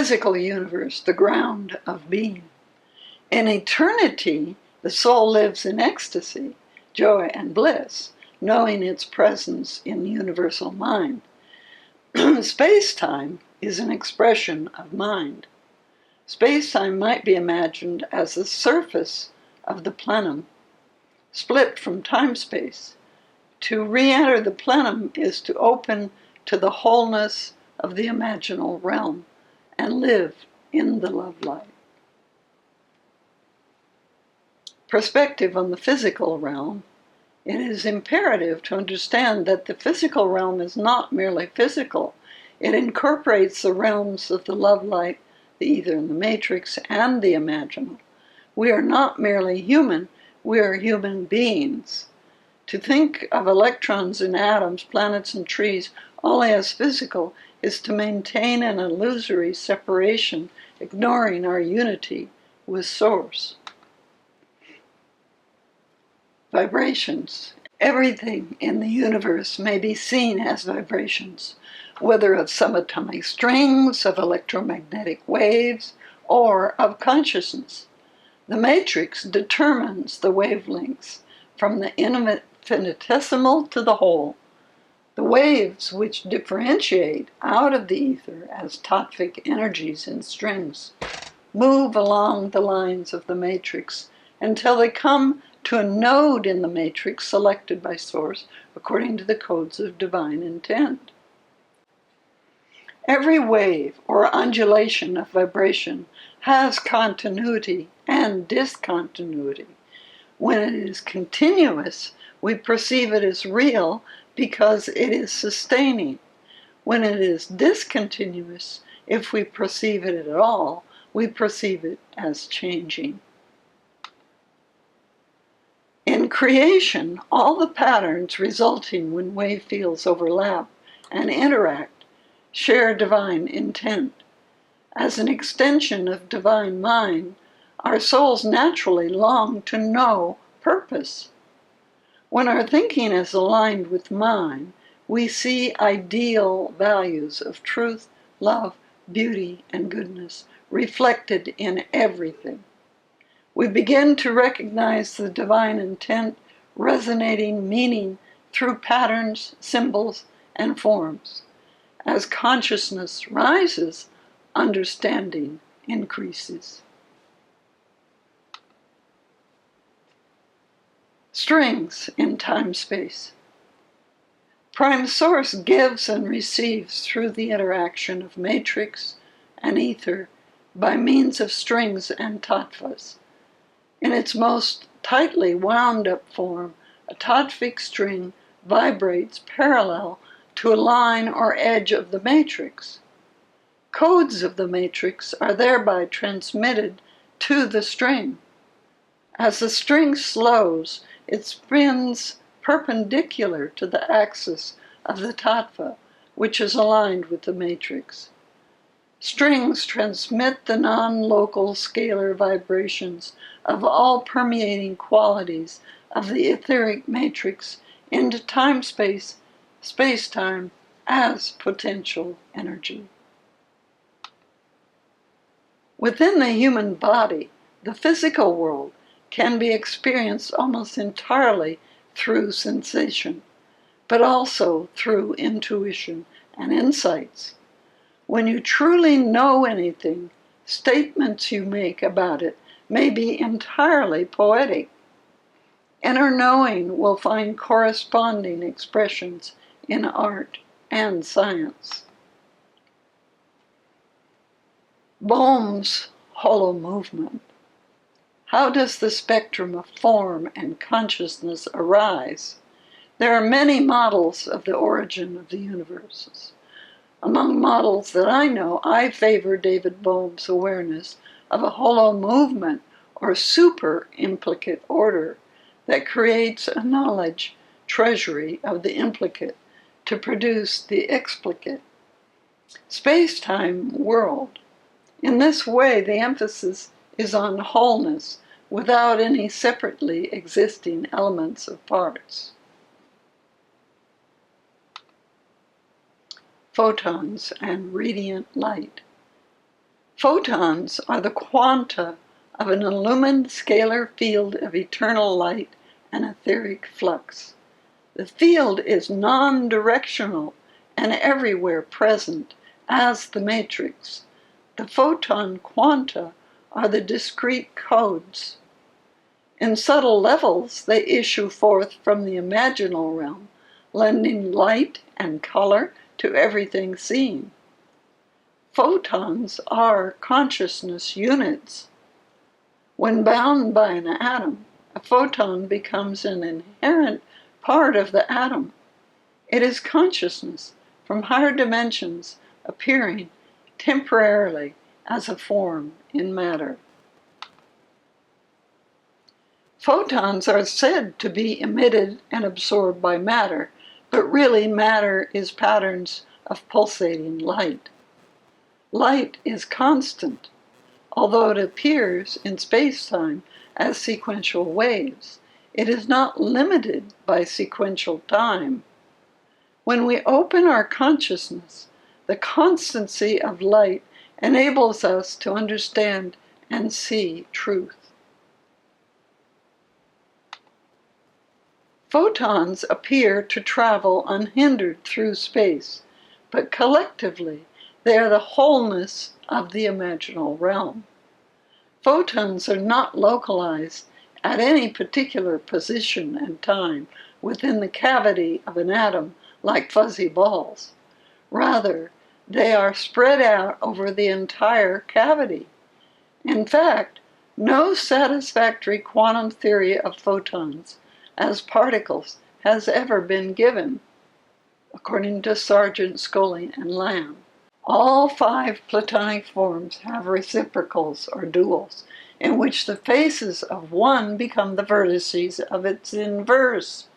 physical universe, the ground of being. In eternity, the soul lives in ecstasy, joy, and bliss, knowing its presence in universal mind. Space-time is an expression of mind. Space-time might be imagined as the surface of the plenum, split from time-space. To re-enter the plenum is to open to the wholeness of the imaginal realm and live in the love light. Perspective on the physical realm. It is imperative to understand that the physical realm is not merely physical. It incorporates the realms of the love light, the ether and the matrix, and the imaginal. We are not merely human, we are human beings. To think of electrons and atoms, planets and trees only as physical is to maintain an illusory separation, ignoring our unity with Source. Vibrations. Everything in the universe may be seen as vibrations, whether of subatomic strings, of electromagnetic waves, or of consciousness. The matrix determines the wavelengths from the infinitesimal to the whole. The waves, which differentiate out of the ether as tattvic energies in strings, move along the lines of the matrix until they come to a node in the matrix selected by Source according to the codes of divine intent. Every wave or undulation of vibration has continuity and discontinuity. When it is continuous, we perceive it as real because it is sustaining. When it is discontinuous, if we perceive it at all, we perceive it as changing. In creation, all the patterns resulting when wave fields overlap and interact share divine intent. As an extension of divine mind, our souls naturally long to know purpose. When our thinking is aligned with mind, we see ideal values of truth, love, beauty, and goodness reflected in everything. We begin to recognize the divine intent resonating meaning through patterns, symbols, and forms. As consciousness rises, understanding increases. Strings in time-space. Prime Source gives and receives through the interaction of matrix and ether by means of strings and tattvas. In its most tightly wound-up form, a tattvic string vibrates parallel to a line or edge of the matrix. Codes of the matrix are thereby transmitted to the string. As the string slows, it spins perpendicular to the axis of the tattva, which is aligned with the matrix. Strings transmit the non-local scalar vibrations of all permeating qualities of the etheric matrix into time-space, space-time as potential energy. Within the human body, the physical world can be experienced almost entirely through sensation, but also through intuition and insights. When you truly know anything, statements you make about it may be entirely poetic. Inner knowing will find corresponding expressions in art and science. Bohm's Holo-movement. How does the spectrum of form and consciousness arise? There are many models of the origin of the universes. Among models that I know, I favor David Bohm's awareness of a Holo-movement or super-implicate order that creates a knowledge treasury of the implicate to produce the explicate. Space-time world. In this way, the emphasis is on wholeness without any separately existing elements of parts. Photons and radiant light. Photons are the quanta of an illumined scalar field of eternal light and etheric flux. The field is non-directional and everywhere present as the matrix. The photon quanta are the discrete codes. In subtle levels, they issue forth from the imaginal realm, lending light and color to everything seen. Photons are consciousness units. When bound by an atom, a photon becomes an inherent part of the atom. It is consciousness from higher dimensions appearing temporarily as a form in matter. Photons are said to be emitted and absorbed by matter, but really matter is patterns of pulsating light. Light is constant, although it appears in space-time as sequential waves. It is not limited by sequential time. When we open our consciousness, the constancy of light enables us to understand and see truth. Photons appear to travel unhindered through space, but collectively, they are the wholeness of the imaginal realm. Photons are not localized at any particular position and time within the cavity of an atom like fuzzy balls. Rather, they are spread out over the entire cavity. In fact, no satisfactory quantum theory of photons as particles has ever been given, according to Sargent, Scully, and Lamb. All 5 Platonic forms have reciprocals or duals, in which the faces of one become the vertices of its inverse.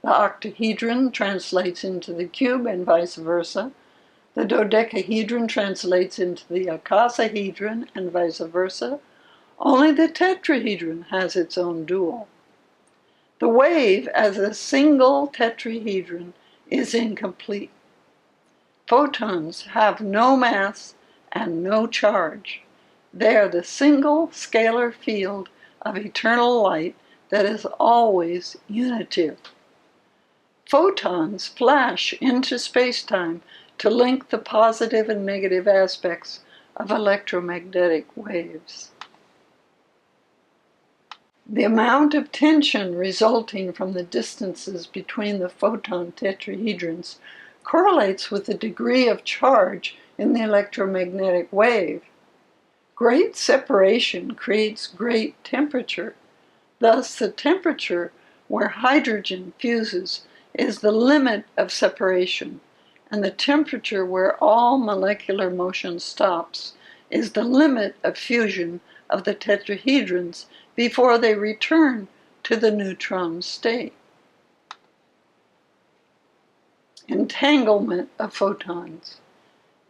The octahedron translates into the cube and vice versa. The dodecahedron translates into the icosahedron and vice versa. Only the tetrahedron has its own dual. The wave as a single tetrahedron is incomplete. Photons have no mass and no charge. They are the single scalar field of eternal light that is always unitive. Photons flash into space-time to link the positive and negative aspects of electromagnetic waves. The amount of tension resulting from the distances between the photon tetrahedrons correlates with the degree of charge in the electromagnetic wave. Great separation creates great temperature. Thus, the temperature where hydrogen fuses is the limit of separation, and the temperature where all molecular motion stops is the limit of fusion of the tetrahedrons before they return to the neutron state. Entanglement of photons.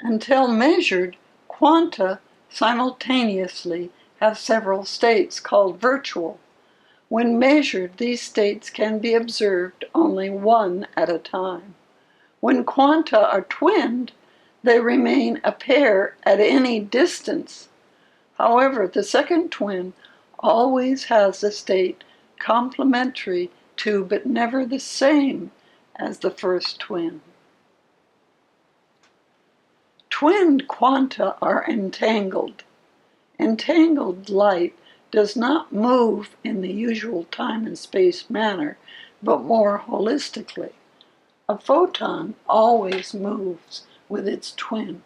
Until measured, quanta simultaneously have several states called virtual. When measured, these states can be observed only one at a time. When quanta are twinned, they remain a pair at any distance. However, the second twin always has a state complementary to but never the same as the first twin. Twinned quanta are entangled. Entangled light does not move in the usual time and space manner, but more holistically. A photon always moves with its twin.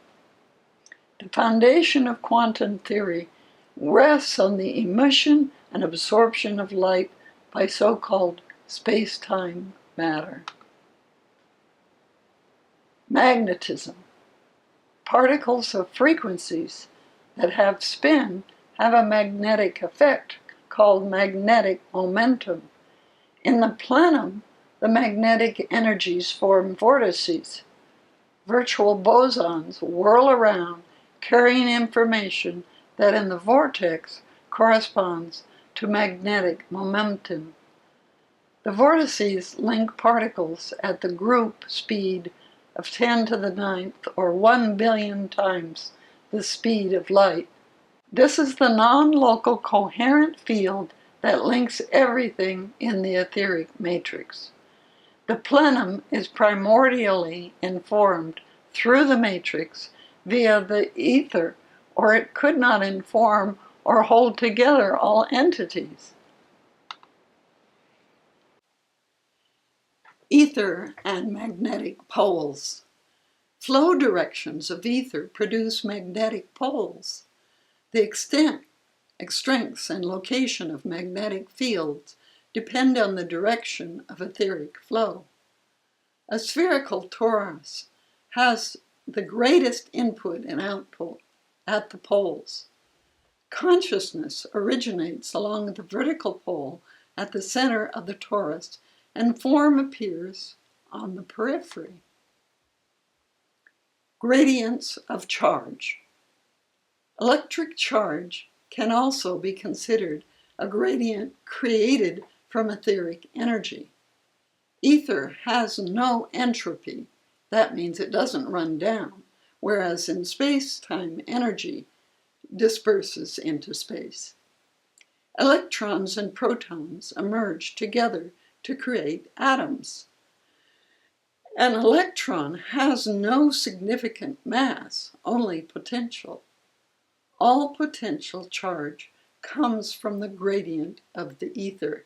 The foundation of quantum theory rests on the emission and absorption of light by so-called space-time matter. Magnetism. Particles of frequencies that have spin have a magnetic effect called magnetic momentum. In the plenum, the magnetic energies form vortices. Virtual bosons whirl around, carrying information that in the vortex corresponds to magnetic momentum. The vortices link particles at the group speed of 10 to the 9th or 1 billion times the speed of light. This is the non-local coherent field that links everything in the etheric matrix. The plenum is primordially informed through the matrix via the ether, or it could not inform or hold together all entities. Ether and magnetic poles. Flow directions of ether produce magnetic poles. The extent, strengths, and location of magnetic fields depend on the direction of etheric flow. A spherical torus has the greatest input and output at the poles. Consciousness originates along the vertical pole at the center of the torus, and form appears on the periphery. Gradients of charge. Electric charge can also be considered a gradient created from etheric energy. Ether has no entropy. That means it doesn't run down, whereas in space-time, energy disperses into space. Electrons and protons emerge together to create atoms. An electron has no significant mass, only potential. All potential charge comes from the gradient of the ether.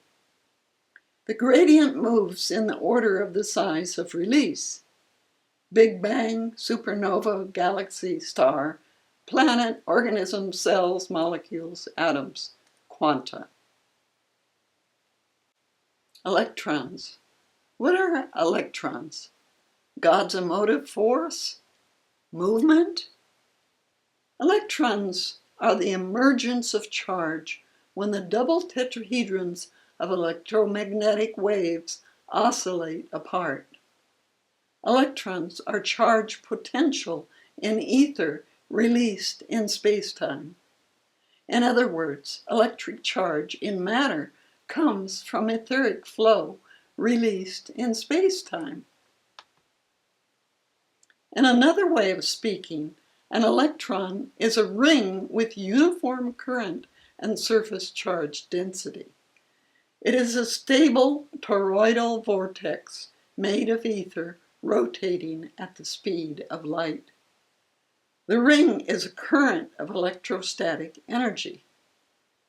The gradient moves in the order of the size of release. Big Bang, supernova, galaxy, star, planet, organism, cells, molecules, atoms, quanta. Electrons. What are electrons? God's emotive force? Movement? Electrons are the emergence of charge when the double tetrahedrons of electromagnetic waves oscillate apart. Electrons are charge potential in ether released in spacetime. In other words, electric charge in matter comes from etheric flow released in spacetime. In another way of speaking, an electron is a ring with uniform current and surface charge density. It is a stable toroidal vortex made of ether rotating at the speed of light. The ring is a current of electrostatic energy.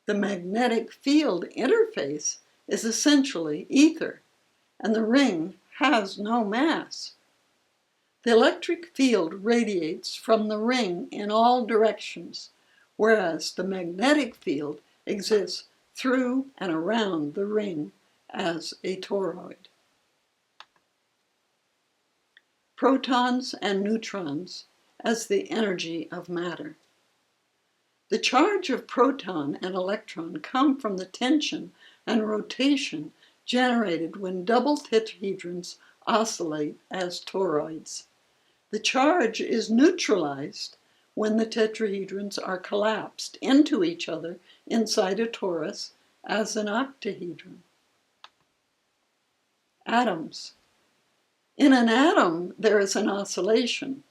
The magnetic field interface is essentially ether, and the ring has no mass. The electric field radiates from the ring in all directions, whereas the magnetic field exists through and around the ring as a toroid. Protons and neutrons as the energy of matter. The charge of proton and electron come from the tension and rotation generated when double tetrahedrons oscillate as toroids. The charge is neutralized when the tetrahedrons are collapsed into each other inside a torus as an octahedron. Atoms. In an atom, there is an oscillation.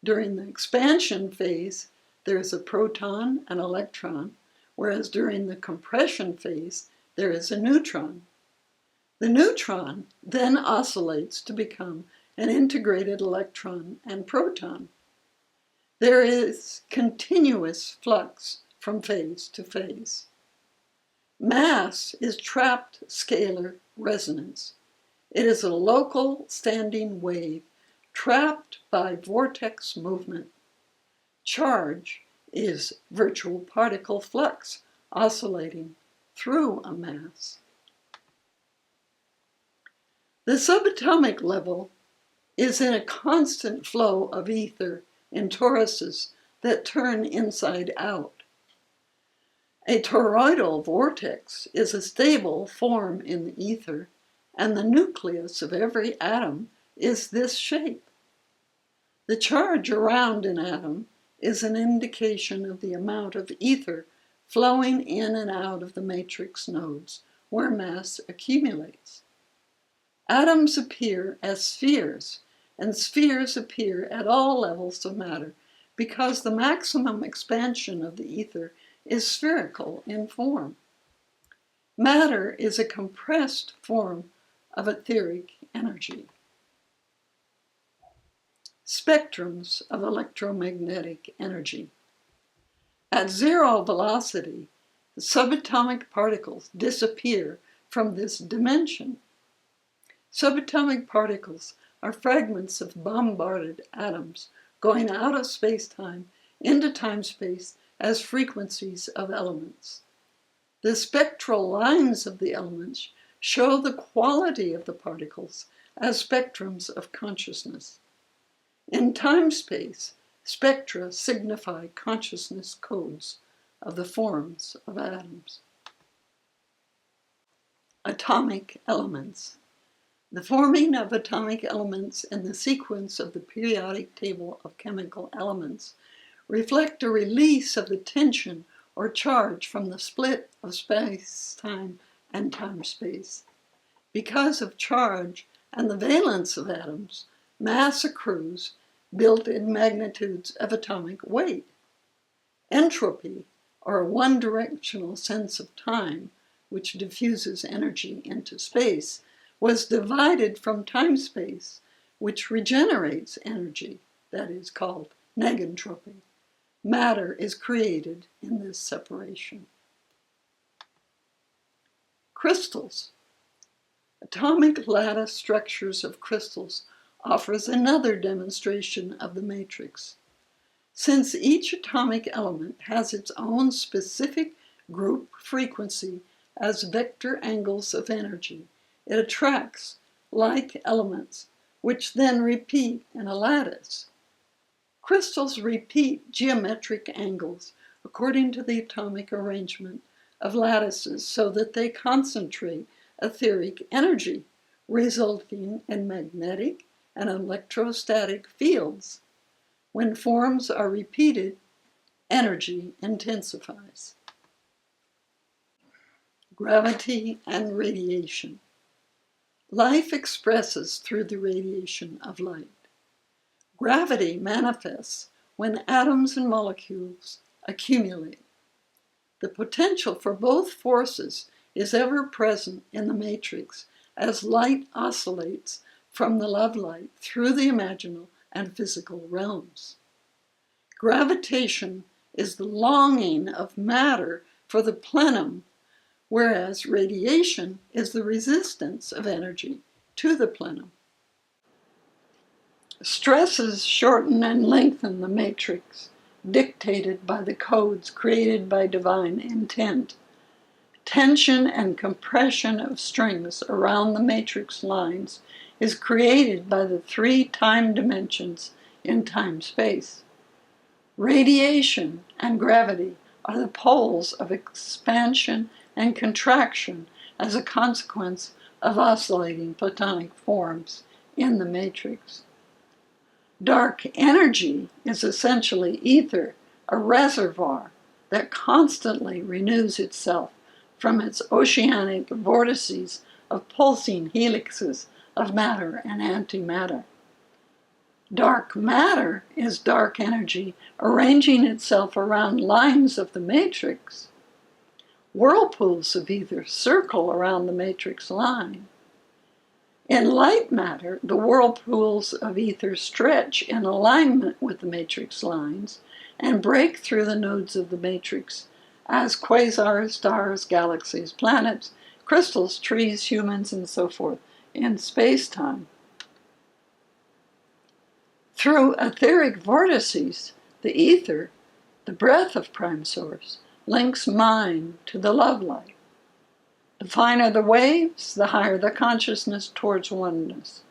During the expansion phase, there is a proton and electron, whereas during the compression phase, there is a neutron. The neutron then oscillates to become an integrated electron and proton. There is continuous flux from phase to phase. Mass is trapped scalar resonance. It is a local standing wave trapped by vortex movement. Charge is virtual particle flux oscillating through a mass. The subatomic level is in a constant flow of ether in toruses that turn inside out. A toroidal vortex is a stable form in the ether, and the nucleus of every atom is this shape. The charge around an atom is an indication of the amount of ether flowing in and out of the matrix nodes where mass accumulates. Atoms appear as spheres, and spheres appear at all levels of matter because the maximum expansion of the ether is spherical in form. Matter is a compressed form of etheric energy. Spectrums of electromagnetic energy. At zero velocity, the subatomic particles disappear from this dimension. Subatomic particles are fragments of bombarded atoms going out of space-time into time-space as frequencies of elements. The spectral lines of the elements show the quality of the particles as spectrums of consciousness. In time-space, spectra signify consciousness codes of the forms of atoms. Atomic elements. The forming of atomic elements in the sequence of the periodic table of chemical elements reflect a release of the tension or charge from the split of space-time and time-space. Because of charge and the valence of atoms, mass accrues built in magnitudes of atomic weight. Entropy, or a one-directional sense of time, which diffuses energy into space, was divided from time-space, which regenerates energy, that is called negentropy. Matter is created in this separation. Crystals. Atomic lattice structures of crystals offers another demonstration of the matrix. Since each atomic element has its own specific group frequency as vector angles of energy, it attracts like elements, which then repeat in a lattice. Crystals repeat geometric angles according to the atomic arrangement of lattices so that they concentrate etheric energy, resulting in magnetic and electrostatic fields. When forms are repeated, energy intensifies. Gravity and radiation. Life expresses through the radiation of light. Gravity manifests when atoms and molecules accumulate. The potential for both forces is ever present in the matrix as light oscillates from the love light through the imaginal and physical realms. Gravitation is the longing of matter for the plenum, whereas radiation is the resistance of energy to the plenum. Stresses shorten and lengthen the matrix, dictated by the codes created by divine intent. Tension and compression of strings around the matrix lines is created by the three time dimensions in time-space. Radiation and gravity are the poles of expansion and contraction as a consequence of oscillating Platonic forms in the matrix. Dark energy is essentially ether, a reservoir that constantly renews itself from its oceanic vortices of pulsing helixes of matter and antimatter. Dark matter is dark energy arranging itself around lines of the matrix. Whirlpools of ether circle around the matrix line. In light matter, the whirlpools of ether stretch in alignment with the matrix lines and break through the nodes of the matrix as quasars, stars, galaxies, planets, crystals, trees, humans, and so forth in space-time. Through etheric vortices, the ether, the breath of Prime Source, links mind to the love light. The finer the waves, the higher the consciousness towards oneness,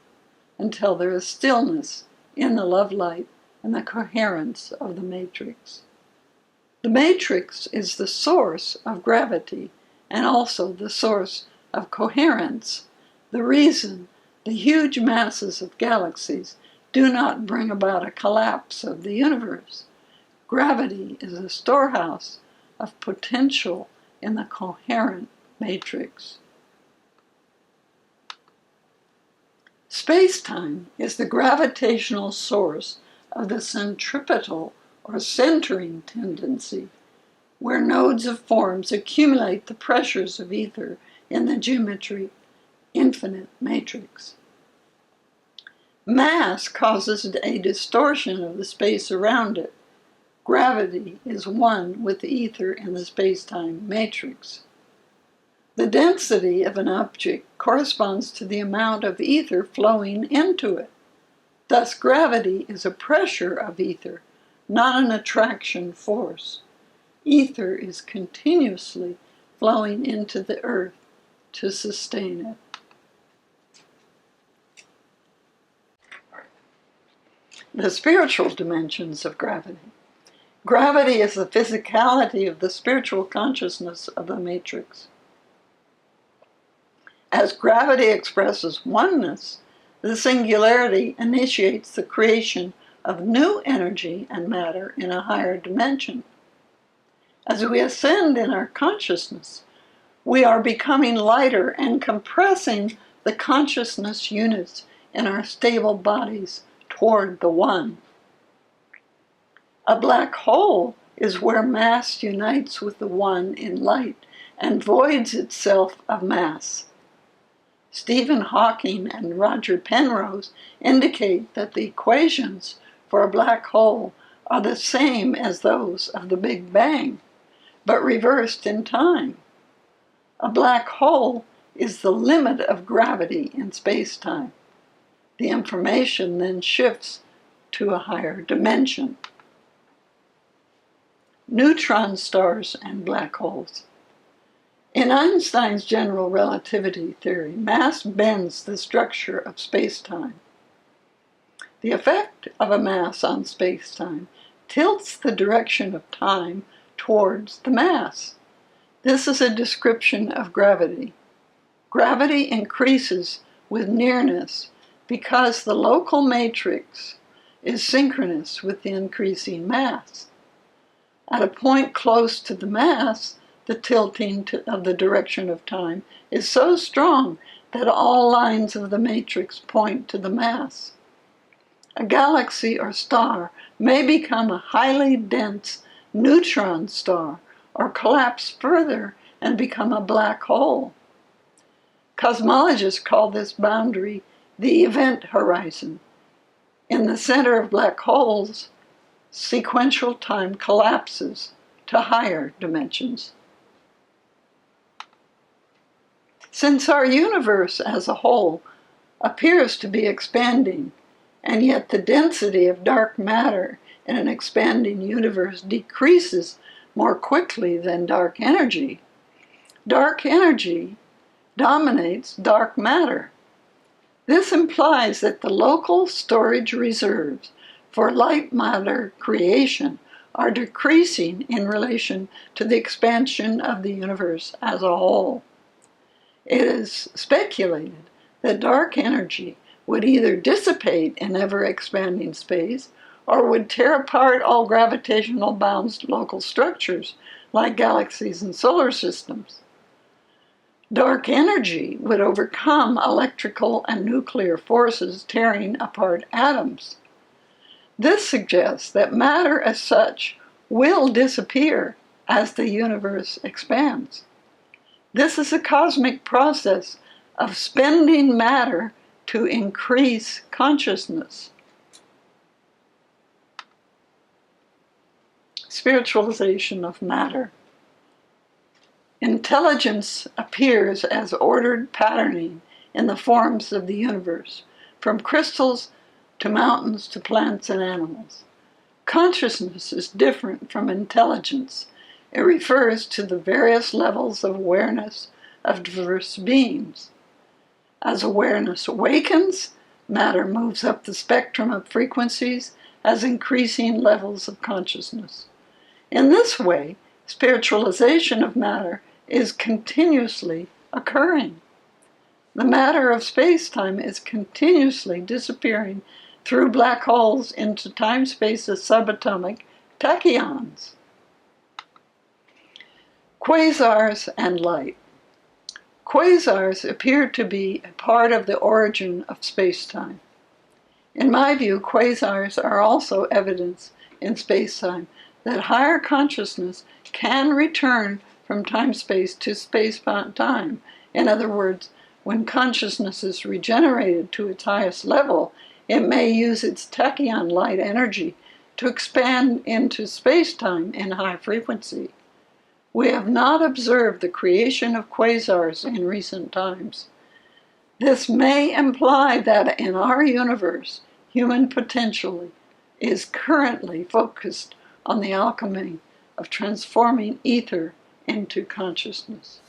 until there is stillness in the love light and the coherence of the matrix. The matrix is the source of gravity and also the source of coherence, the reason the huge masses of galaxies do not bring about a collapse of the universe. Gravity is a storehouse of potential in the coherent matrix. Space-time is the gravitational source of the centripetal or centering tendency, where nodes of forms accumulate the pressures of ether in the geometry infinite matrix. Mass causes a distortion of the space around it. Gravity is one with the ether in the space-time matrix. The density of an object corresponds to the amount of ether flowing into it. Thus, gravity is a pressure of ether, not an attraction force. Ether is continuously flowing into the earth to sustain it. The spiritual dimensions of gravity. Gravity is the physicality of the spiritual consciousness of the matrix. As gravity expresses oneness, the singularity initiates the creation of new energy and matter in a higher dimension. As we ascend in our consciousness, we are becoming lighter and compressing the consciousness units in our stable bodies toward the one. A black hole is where mass unites with the one in light and voids itself of mass. Stephen Hawking and Roger Penrose indicate that the equations for a black hole are the same as those of the Big Bang, but reversed in time. A black hole is the limit of gravity in space-time. The information then shifts to a higher dimension. Neutron stars and black holes. In Einstein's general relativity theory, mass bends the structure of space-time. The effect of a mass on space-time tilts the direction of time towards the mass. This is a description of gravity. Gravity increases with nearness because the local matrix is synchronous with the increasing mass. At a point close to the mass, the tilting of the direction of time is so strong that all lines of the matrix point to the mass. A galaxy or star may become a highly dense neutron star or collapse further and become a black hole. Cosmologists call this boundary the event horizon. In the center of black holes, sequential time collapses to higher dimensions. Since our universe as a whole appears to be expanding, and yet the density of dark matter in an expanding universe decreases more quickly than dark energy dominates dark matter. This implies that the local storage reserves for light matter creation are decreasing in relation to the expansion of the universe as a whole. It is speculated that dark energy would either dissipate in ever-expanding space or would tear apart all gravitational bound local structures like galaxies and solar systems. Dark energy would overcome electrical and nuclear forces tearing apart atoms. This suggests that matter as such will disappear as the universe expands. This is a cosmic process of spending matter to increase consciousness. Spiritualization of matter. Intelligence appears as ordered patterning in the forms of the universe, from crystals to mountains to plants and animals. Consciousness is different from intelligence. It refers to the various levels of awareness of diverse beings. As awareness awakens, matter moves up the spectrum of frequencies as increasing levels of consciousness. In this way, spiritualization of matter is continuously occurring. The matter of space-time is continuously disappearing through black holes into time-space's subatomic tachyons. Quasars and light. Quasars appear to be a part of the origin of space-time. In my view, quasars are also evidence in space-time that higher consciousness can return from time-space to space-time. In other words, when consciousness is regenerated to its highest level, it may use its tachyon light energy to expand into space-time in high frequency. We have not observed the creation of quasars in recent times. This may imply that in our universe, human potential is currently focused on the alchemy of transforming ether into consciousness.